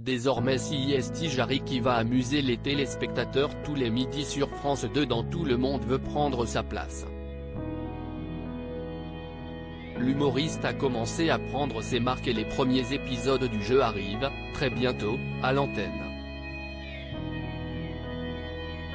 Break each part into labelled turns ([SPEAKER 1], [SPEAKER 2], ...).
[SPEAKER 1] désormais CIST Jarry qui va amuser les téléspectateurs tous les midis sur France 2 dans Tout le monde veut prendre sa place. L'humoriste a commencé à prendre ses marques et les premiers épisodes du jeu arrivent, très bientôt, à l'antenne.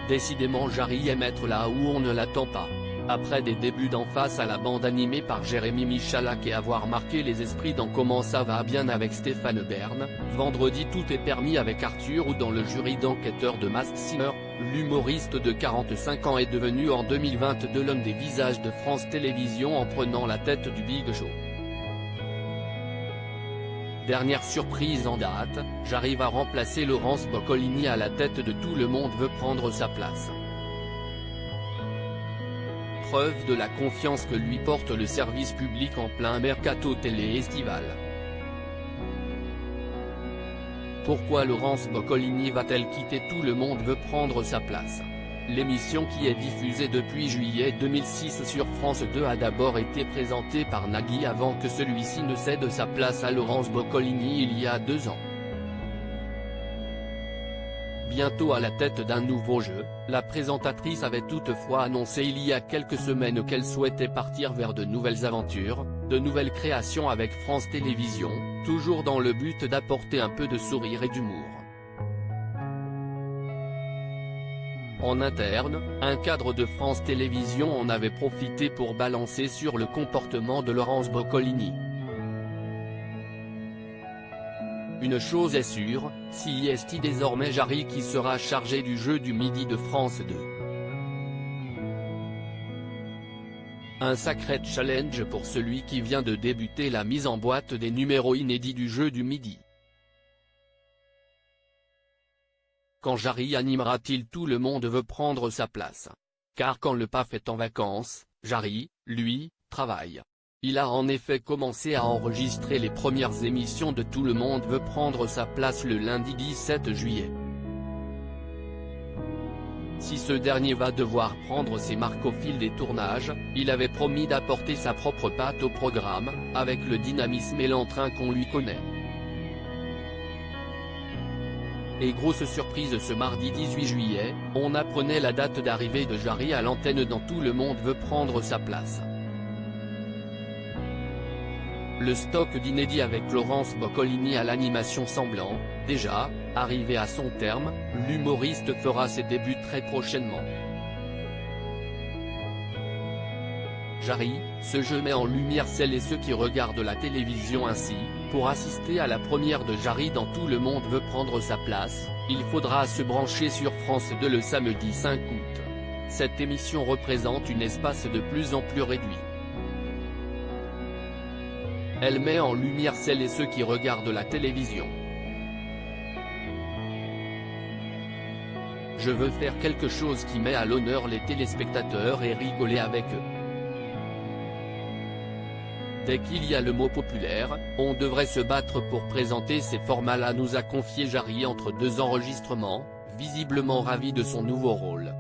[SPEAKER 1] Décidément Jarry aime être là où on ne l'attend pas. Après des débuts d'en face à la bande animée par Jérémy Michalak et avoir marqué les esprits dans Comment ça va bien avec Stéphane Bern, vendredi tout est permis avec Arthur ou dans le jury d'enquêteurs de Masked Singer, l'humoriste de 45 ans est devenu en 2022 l'homme des visages de France Télévisions en prenant la tête du Big Show. Dernière surprise en date, Jarry va remplacer Laurence Boccolini à la tête de Tout le monde veut prendre sa place. Preuve de la confiance que lui porte le service public en plein mercato télé estival. Pourquoi Laurence Boccolini va-t-elle quitter Tout le monde veut prendre sa place? L'émission qui est diffusée depuis juillet 2006 sur France 2 a d'abord été présentée par Nagui avant que celui-ci ne cède sa place à Laurence Boccolini il y a 2 ans. Bientôt à la tête d'un nouveau jeu, la présentatrice avait toutefois annoncé il y a quelques semaines qu'elle souhaitait partir vers de nouvelles aventures, de nouvelles créations avec France Télévisions, toujours dans le but d'apporter un peu de sourire et d'humour. En interne, un cadre de France Télévisions en avait profité pour balancer sur le comportement de Laurence Boccolini. Une chose est sûre, CIST désormais Jarry qui sera chargé du jeu du midi de France 2. Un sacré challenge pour celui qui vient de débuter la mise en boîte des numéros inédits du jeu du midi. Quand Jarry animera-t-il Tout le monde veut prendre sa place? Car quand le PAF est en vacances, Jarry, lui, travaille. Il a en effet commencé à enregistrer les premières émissions de Tout le monde veut prendre sa place le lundi 17 juillet. Si ce dernier va devoir prendre ses marques au fil des tournages, il avait promis d'apporter sa propre patte au programme, avec le dynamisme et l'entrain qu'on lui connaît. Et grosse surprise ce mardi 18 juillet, on apprenait la date d'arrivée de Jarry à l'antenne dans Tout le monde veut prendre sa place. Le stock d'inédits avec Laurence Boccolini à l'animation semblant, déjà, arrivé à son terme, l'humoriste fera ses débuts très prochainement. Jarry, ce jeu met en lumière celles et ceux qui regardent la télévision ainsi, pour assister à la première de Jarry dans Tout le monde veut prendre sa place, il faudra se brancher sur France 2 le samedi 5 août. Cette émission représente un espace de plus en plus réduit. Elle met en lumière celles et ceux qui regardent la télévision. Je veux faire quelque chose qui met à l'honneur les téléspectateurs et rigoler avec eux. Dès qu'il y a le mot populaire, on devrait se battre pour présenter ces formats-là, nous a confié Jarry entre 2 enregistrements, visiblement ravi de son nouveau rôle.